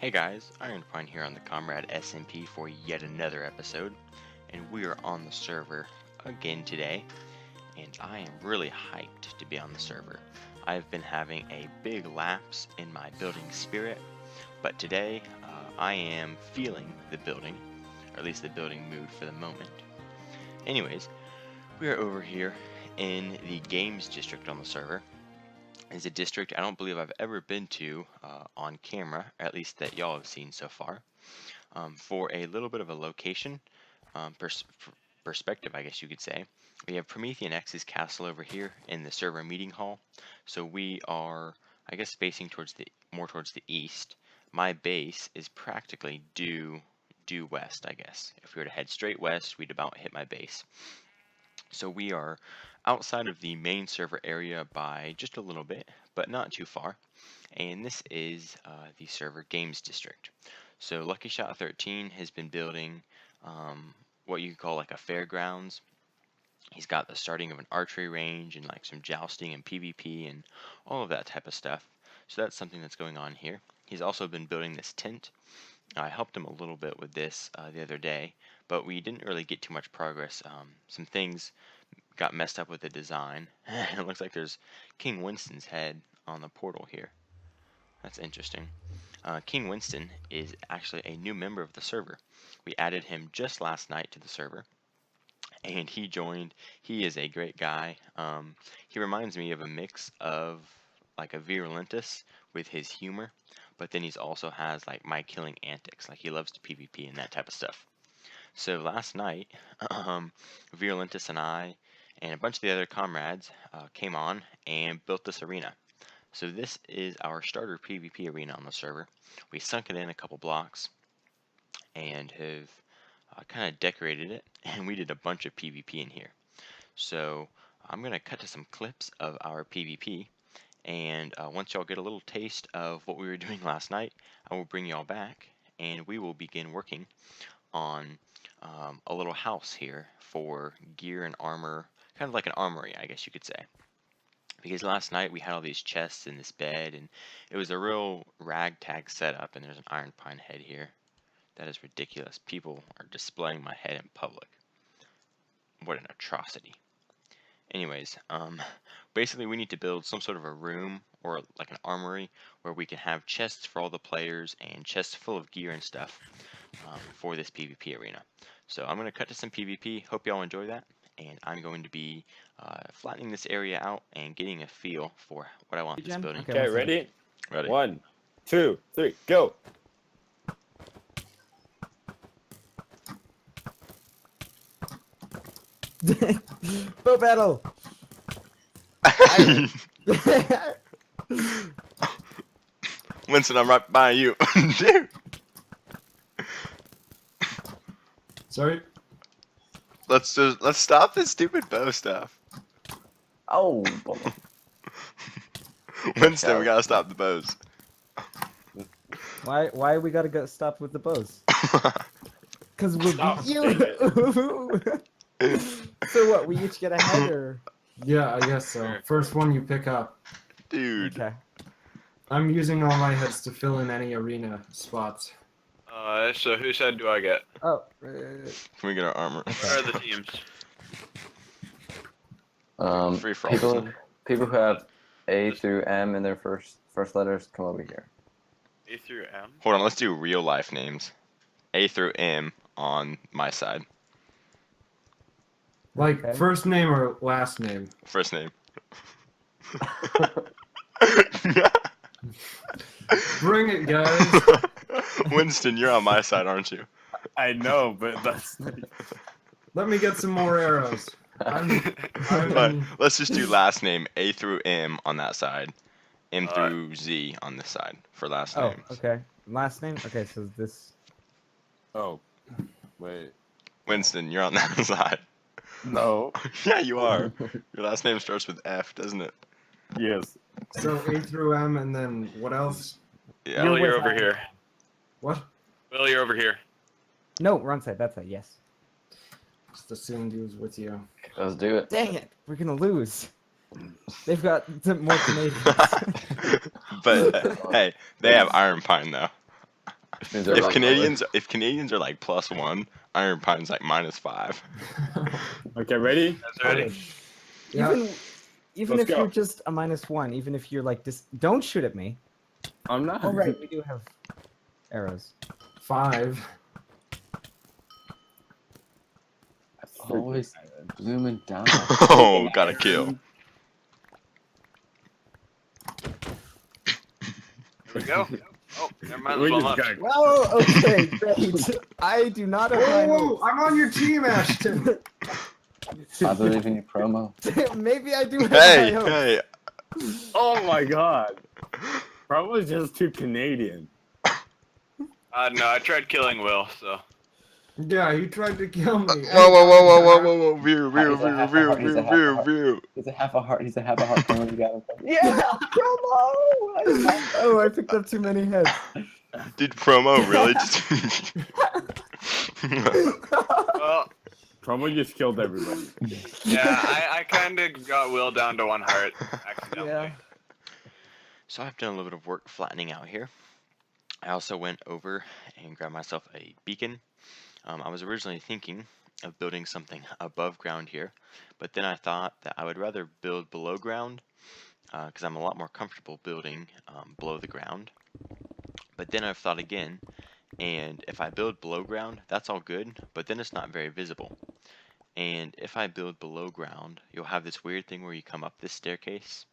Hey guys, Ironpine here on the ComradeSMP for yet another episode, and we are on the server again today, and I am really hyped to be on the server. I've been having a big lapse in my building spirit, but today I am feeling the building, or at least the building mood for the moment. Anyways, we are over here in the games district on the server. Is a district I don't believe I've ever been to on camera, or at least that y'all have seen so far. For a little bit of a location perspective, I guess you could say, we have Promethean X's castle over here in the server meeting hall. So we are, I guess, facing more towards the east. My base is practically due west, I guess. If we were to head straight west, we'd about hit my base. So we are outside of the main server area by just a little bit, but not too far. And this is the server games district. So Lucky Shot 13 has been building what you could call like a fairgrounds. He's got the starting of an archery range and like some jousting and PvP and all of that type of stuff. So that's something that's going on here. He's also been building this tent. I helped him a little bit with this the other day, but we didn't really get too much progress. Some things got messed up with the design. It looks like there's King Winston's head on the portal here. That's interesting. King Winston is actually a new member of the server. We added him just last night to the server, and he joined. He is a great guy. He reminds me of a mix of like a Virulentis with his humor, but then he's also has like my killing antics. Like he loves to PvP and that type of stuff. So last night, Virulentis and I and a bunch of the other comrades came on and built this arena. So this is our starter PvP arena on the server. We sunk it in a couple blocks and have kind of decorated it, and we did a bunch of PvP in here. So I'm going to cut to some clips of our PvP, and once y'all get a little taste of what we were doing last night, I will bring y'all back, and we will begin working on a little house here for gear and armor, kind of like an armory, I guess you could say. Because last night we had all these chests in this bed, and it was a real ragtag setup, and there's an Ironpine head here. That is ridiculous. People are displaying my head in public. What an atrocity. Anyways, basically we need to build some sort of a room or like an armory where we can have chests for all the players and chests full of gear and stuff for this PvP arena. So I'm going to cut to some PvP. Hope y'all enjoy that. And I'm going to be flattening this area out and getting a feel for what I want this building. Okay, ready? Ready. 1, 2, 3, go! Bow battle! Winston, I'm right by you. Dude. Sorry? Let's stop this stupid bow stuff. Oh, Winston, we gotta stop the bows. Why we gotta stop with the bows? Cause we'll Stop, beat you. So what? We each get a head, or? Yeah, I guess so. First one you pick up. Dude. Okay. I'm using all my heads to fill in any arena spots. So whose head do I get? Oh. Can we get our armor? Where are the teams? Free for all. People who have A through M in their first letters come over here. A through M? Hold on, let's do real life names. A through M on my side. Like, Okay. first name or last name? First name. Bring it, guys. Winston, you're on my side, aren't you? I know, but that's... Let me get some more arrows. Fine. Let's just do last name A through M on that side. M Alright. through Z on this side for last Oh. names. Okay. Last name. Okay. So this. Oh, wait. Winston, you're on that side. No. Yeah, you are. Your last name starts with F, doesn't it? Yes. So A through M, and then what else? Yeah. Will, you're with over I. here. What? Will, you're over here. No, wrong side. That's a yes. Just assumed he was with you. Let's do it. Dang it! We're gonna lose. They've got more Canadians. But hey, they have Ironpine though. Means they're If like Canadians are like +1, Ironpine's like -5. Okay, ready? That's ready. Yeah. Even Let's if you're go. just a -1, even if you're like this, don't shoot at me. I'm not. Oh right, we do have arrows. 5. always blooming down. Oh, got a kill. Here we go. Oh, never mind. We There's one just left. got. Well, okay, great. I do not have high Whoa, hopes. I'm on your team, Ashton. I believe in you, promo. Maybe I do have high Hey, hopes. hey. Oh my god. Probably just too Canadian. No, I tried killing Will, so. Yeah, he tried to kill me. Whoa. View. He's a half a heart. He's a half a heart. Promo, you got him. Yeah, promo. Oh, I picked up too many heads. Did promo really just? Well, Probably just killed everybody. yeah, I kind of got Will down to 1 heart accidentally. Yeah. So I've done a little bit of work flattening out here. I also went over and grabbed myself a beacon. I was originally thinking of building something above ground here, but then I thought that I would rather build below ground because I'm a lot more comfortable building below the ground. But then I've thought again, and if I build below ground, that's all good, but then it's not very visible. And if I build below ground, you'll have this weird thing where you come up this staircase,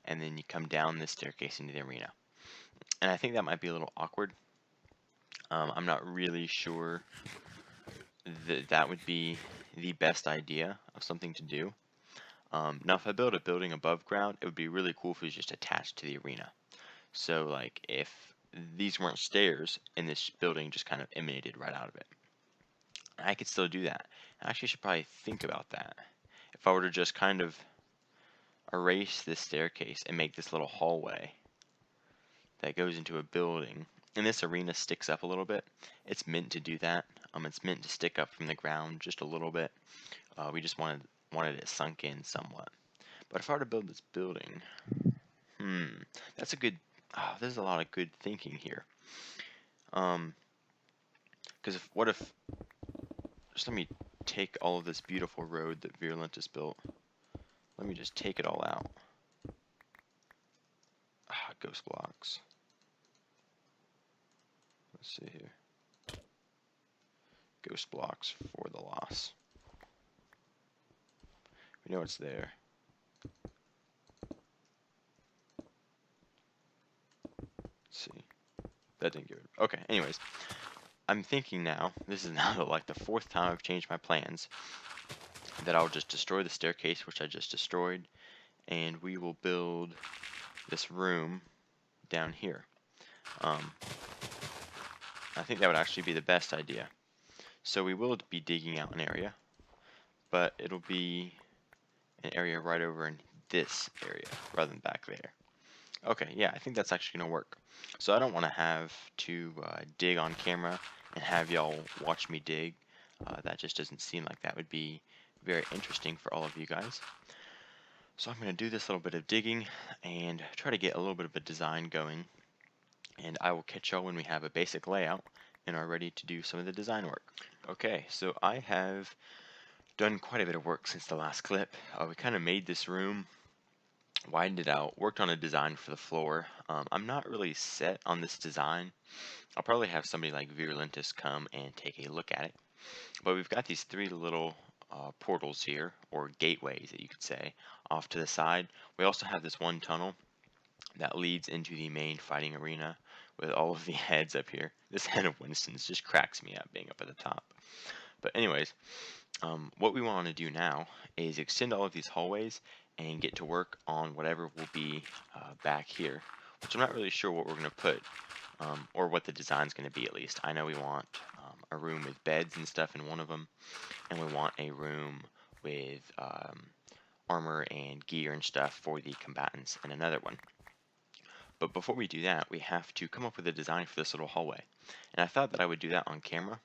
and then you come down this staircase into the arena. And I think that might be a little awkward. I'm not really sure that that would be the best idea of something to do. Now, if I build a building above ground, it would be really cool if it was just attached to the arena. So, like, if these weren't stairs and this building just kind of emanated right out of it, I could still do that. I actually should probably think about that. If I were to just kind of erase this staircase and make this little hallway that goes into a building, and this arena sticks up a little bit, it's meant to do that. It's meant to stick up from the ground just a little bit. We just wanted it sunk in somewhat. But if I were to build this building, that's a good. Oh, there's a lot of good thinking here. Because what if? Just let me take all of this beautiful road that Virulentis built. Let me just take it all out. Ghost blocks. Let's see here. Ghost blocks for the loss. We know it's there. Let's see. That didn't give it. Okay, anyways. I'm thinking now, this is now like the 4th time I've changed my plans, that I'll just destroy the staircase, which I just destroyed, and we will build this room down here. I think that would actually be the best idea. So we will be digging out an area, but it'll be an area right over in this area rather than back there. Okay, yeah, I think that's actually going to work. So I don't want to have to dig on camera and have y'all watch me dig. That just doesn't seem like that would be very interesting for all of you guys. So I'm going to do this little bit of digging and try to get a little bit of a design going. And I will catch y'all when we have a basic layout and are ready to do some of the design work. Okay, so I have done quite a bit of work since the last clip. We kind of made this room, widened it out, worked on a design for the floor. I'm not really set on this design. I'll probably have somebody like Virulentis come and take a look at it. But we've got these 3 little portals here, or gateways that you could say, off to the side. We also have this one tunnel that leads into the main fighting arena with all of the heads up here. This head of Winston's just cracks me up being up at the top. But anyways, what we want to do now is extend all of these hallways and get to work on whatever will be back here, which I'm not really sure what we're going to put, or what the design's going to be at least. I know we want a room with beds and stuff in one of them, and we want a room with armor and gear and stuff for the combatants in another one. But before we do that, we have to come up with a design for this little hallway. And I thought that I would do that on camera.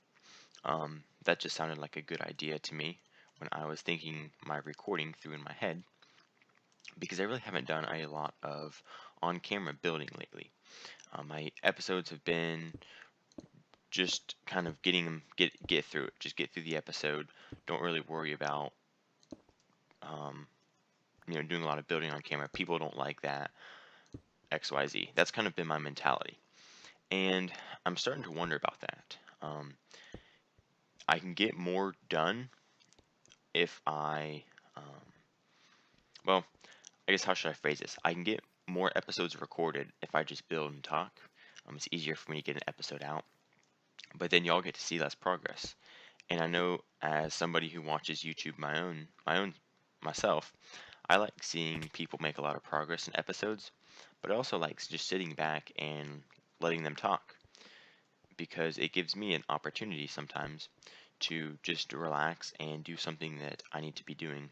That just sounded like a good idea to me when I was thinking my recording through in my head, because I really haven't done a lot of on-camera building lately. My episodes have been just kind of getting them get through it. Just get through the episode. Don't really worry about doing a lot of building on camera. People don't like that. XYZ. That's kind of been my mentality, and I'm starting to wonder about that. I can get more done if well, I guess how should I phrase this? I can get more episodes recorded if I just build and talk. It's easier for me to get an episode out, but then y'all get to see less progress. And I know as somebody who watches YouTube myself, I like seeing people make a lot of progress in episodes, but I also like just sitting back and letting them talk, because it gives me an opportunity sometimes to just relax and do something that I need to be doing.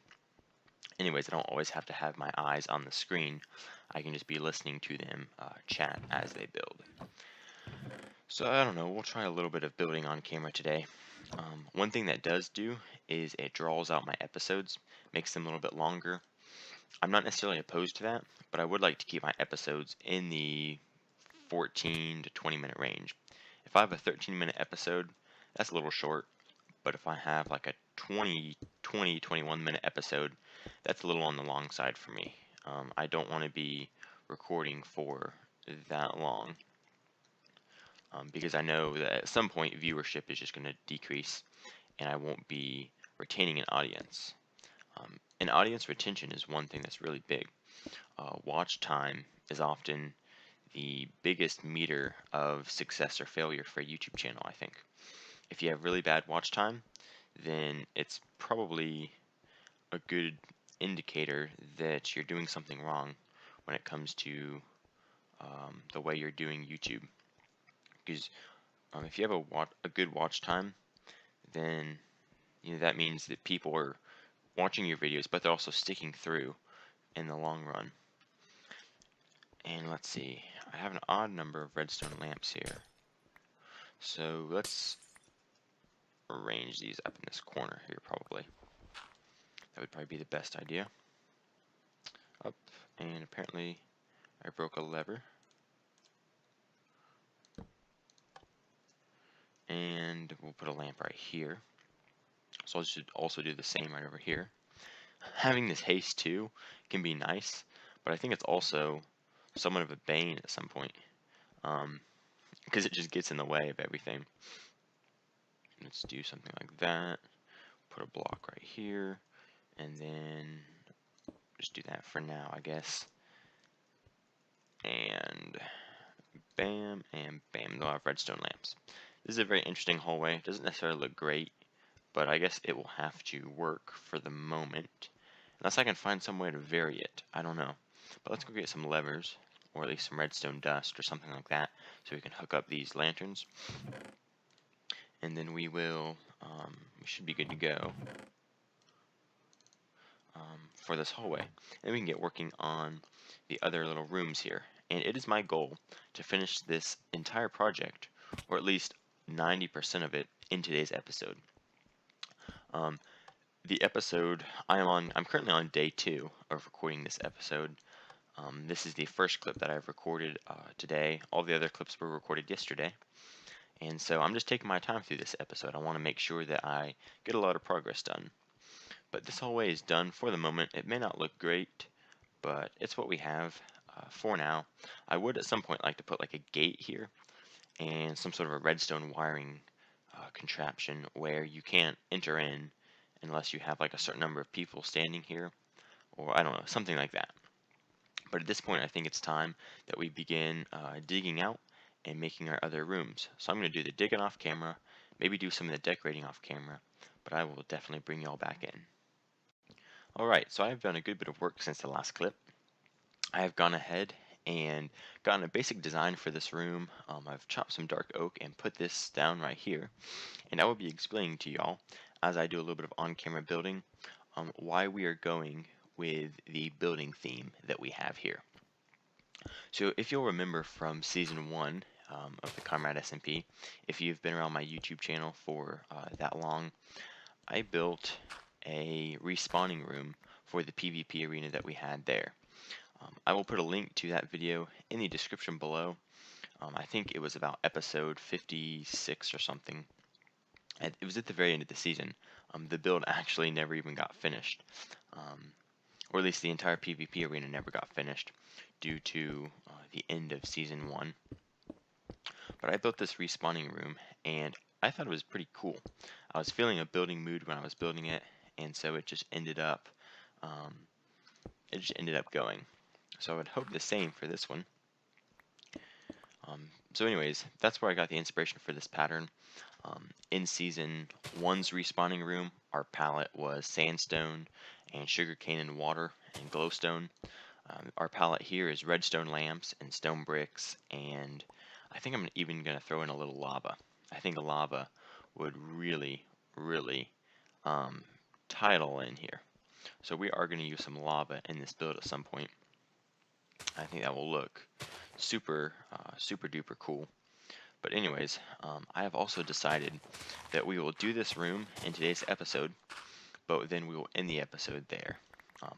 Anyways, I don't always have to have my eyes on the screen. I can just be listening to them chat as they build. So I don't know, we'll try a little bit of building on camera today. One thing that does do is it draws out my episodes, makes them a little bit longer. I'm not necessarily opposed to that, but I would like to keep my episodes in the 14 to 20 minute range. If I have a 13-minute episode, that's a little short, but if I have like a 21 minute episode, that's a little on the long side for me. I don't want to be recording for that long, because I know that at some point viewership is just going to decrease and I won't be retaining an audience. And audience retention is one thing that's really big. Watch time is often the biggest meter of success or failure for a YouTube channel, I think. If you have really bad watch time, then it's probably a good indicator that you're doing something wrong when it comes to the way you're doing YouTube. Because if you have a good watch time, then that means that people are watching your videos, but they're also sticking through in the long run. And let's see, I have an odd number of redstone lamps here, so let's arrange these up in this corner here. Probably that would probably be the best idea. Up, and apparently I broke a lever, and we'll put a lamp right here. So I should also do the same right over here. Having this haste too can be nice, but I think it's also somewhat of a bane at some point, because it just gets in the way of everything. Let's do something like that. Put a block right here, and then just do that for now, I guess. And bam, and bam. They'll have redstone lamps. This is a very interesting hallway. It doesn't necessarily look great, but I guess it will have to work for the moment. Unless I can find some way to vary it. I don't know. But let's go get some levers, or at least some redstone dust or something like that, so we can hook up these lanterns. And then we should be good to go for this hallway. And we can get working on the other little rooms here. And it is my goal to finish this entire project, or at least 90% of it, in today's episode. The episode I'm currently on day 2 of recording this episode. This is the first clip that I've recorded today. All the other clips were recorded yesterday. And so I'm just taking my time through this episode. I want to make sure that I get a lot of progress done. But this hallway is done for the moment. It may not look great, but it's what we have for now. I would at some point like to put like a gate here and some sort of a redstone wiring contraption where you can't enter in unless you have like a certain number of people standing here, or I don't know, something like that. But at this point, I think it's time that we begin digging out and making our other rooms. So I'm going to do the digging off camera, maybe do some of the decorating off camera, but I will definitely bring y'all back in. Alright, so I've done a good bit of work since the last clip. I have gone ahead and gotten a basic design for this room. I've chopped some dark oak and put this down right here, and I will be explaining to y'all, as I do a little bit of on-camera building, why we are going with the building theme that we have here. So if you'll remember from season 1 of the ComradeSMP, if you've been around my YouTube channel for that long, I built a respawning room for the PvP arena that we had there. I will put a link to that video in the description below. I think it was about episode 56 or something. It was at the very end of the season. The build actually never even got finished, or at least the entire PvP arena never got finished due to the end of season 1. But I built this respawning room, and I thought it was pretty cool. I was feeling a building mood when I was building it, and so it just ended up going. So I would hope the same for this one. So anyways, that's where I got the inspiration for this pattern. In season 1's respawning room, our palette was sandstone and sugarcane and water and glowstone. Our palette here is redstone lamps and stone bricks, and I think I'm even going to throw in a little lava. I think lava would really tie it all in here. So we are going to use some lava in this build at some point. I think that will look super duper cool. But anyways, I have also decided that we will do this room in today's episode, but then we will end the episode there.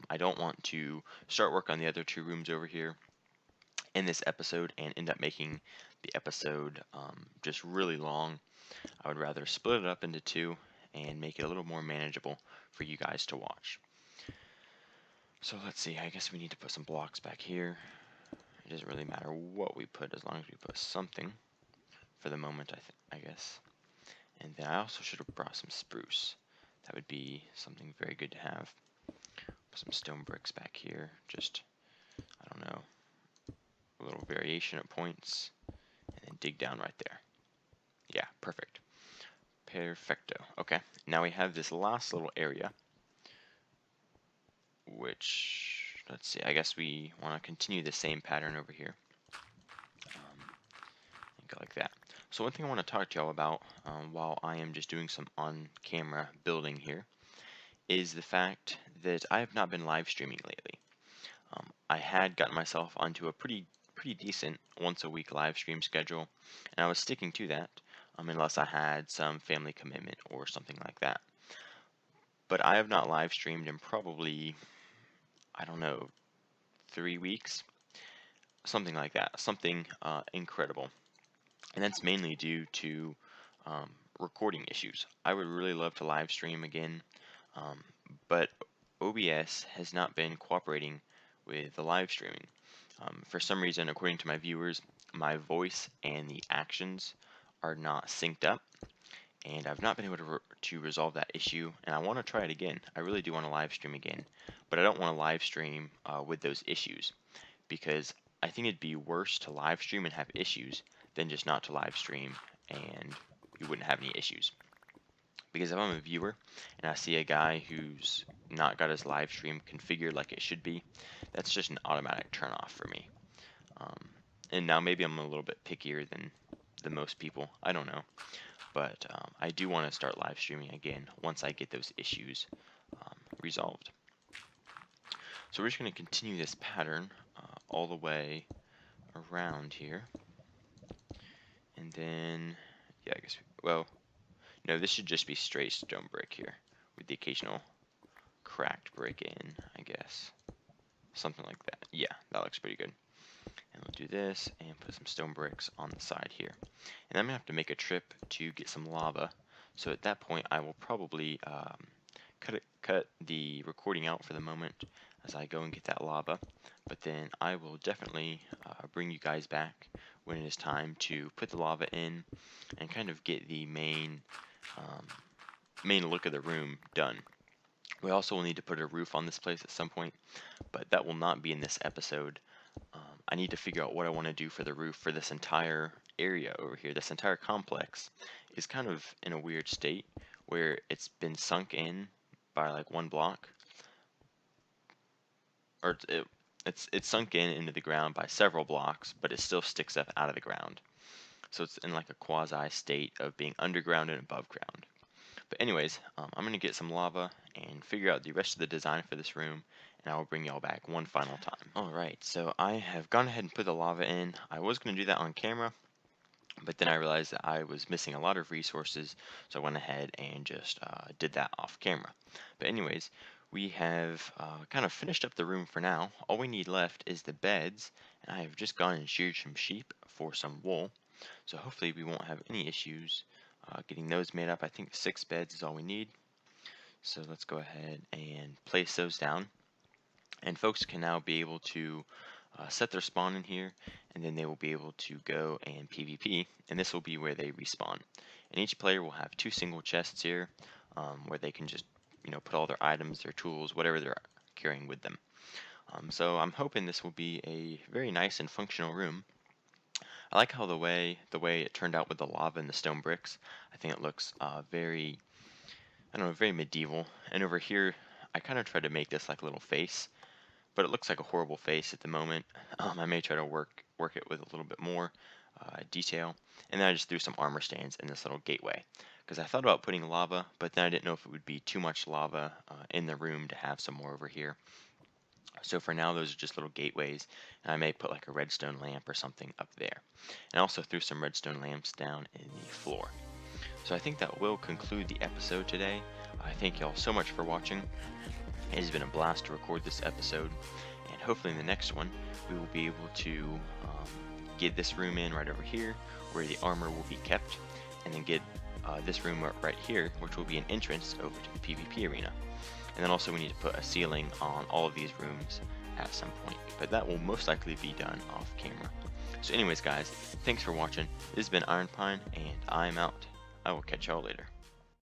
I don't want to start work on the other 2 rooms over here in this episode and end up making the episode just really long. I would rather split it up into 2 and make it a little more manageable for you guys to watch. So let's see, I guess we need to put some blocks back here. It doesn't really matter what we put as long as we put something for the moment, I guess. And then I also should have brought some spruce. That would be something very good to have. Put some stone bricks back here, just, I don't know, a little variation at points, and then dig down right there. Yeah, perfect. Perfecto. Okay, now we have this last little area, which, let's see, I guess we want to continue the same pattern over here. And go like that. So one thing I want to talk to y'all about while I am just doing some on-camera building here is the fact that I have not been live streaming lately. I had gotten myself onto a pretty decent once-a-week live stream schedule, and I was sticking to that unless I had some family commitment or something like that. But I have not live streamed in probably, I don't know, 3 weeks, something like that, something incredible. And that's mainly due to recording issues. I would really love to live stream again, but OBS has not been cooperating with the live streaming. For some reason, according to my viewers, my voice and the actions are not synced up, and I've not been able to resolve that issue, and I want to try it again. I really do want to live stream again, but I don't want to live stream with those issues, because I think it'd be worse to live stream and have issues than just not to live stream and you wouldn't have any issues. Because if I'm a viewer and I see a guy who's not got his live stream configured like it should be, that's just an automatic turn off for me. And now maybe I'm a little bit pickier than most people, I don't know. But I do want to start live streaming again once I get those issues resolved. So we're just going to continue this pattern all the way around here. And then, yeah, I guess, well, no, this should just be straight stone brick here with the occasional cracked brick in, I guess. Something like that. Yeah, that looks pretty good. And we'll do this and put some stone bricks on the side here. And I'm going to have to make a trip to get some lava. So at that point, I will probably cut the recording out for the moment as I go and get that lava. But then I will definitely bring you guys back when it is time to put the lava in and kind of get the main look of the room done. We also will need to put a roof on this place at some point, but that will not be in this episode. I need to figure out what I want to do for the roof for this entire area over here. This entire complex is kind of in a weird state where it's been sunk in by like 1 block, or it's sunk in into the ground by several blocks, but it still sticks up out of the ground. So it's in like a quasi state of being underground and above ground. But anyways, I'm going to get some lava and figure out the rest of the design for this room, and I will bring y'all back one final time. Alright, so I have gone ahead and put the lava in. I was going to do that on camera, but then I realized that I was missing a lot of resources, so I went ahead and just did that off camera. But anyways, we have kind of finished up the room for now. All we need left is the beds, and I have just gone and sheared some sheep for some wool. So hopefully we won't have any issues getting those made up. I think 6 beds is all we need. So let's go ahead and place those down. And folks can now be able to set their spawn in here, and then they will be able to go and PvP, and this will be where they respawn. And each player will have 2 single chests here, where they can just put all their items, their tools, whatever they're carrying with them. So I'm hoping this will be a very nice and functional room. I like how the way it turned out with the lava and the stone bricks. I think it looks very, I don't know, very medieval. And over here, I kind of tried to make this like a little face, but it looks like a horrible face at the moment. I may try to work it with a little bit more detail. And then I just threw some armor stands in this little gateway, because I thought about putting lava, but then I didn't know if it would be too much lava in the room to have some more over here. So for now, those are just little gateways, and I may put like a redstone lamp or something up there. And I also threw some redstone lamps down in the floor. So I think that will conclude the episode today. I thank y'all so much for watching. It has been a blast to record this episode, and hopefully in the next one we will be able to get this room in right over here where the armor will be kept, and then get this room right here, which will be an entrance over to the PvP arena. And then also we need to put a ceiling on all of these rooms at some point, but that will most likely be done off camera. So anyways guys, thanks for watching. This has been Ironpine, and I'm out. I will catch y'all later.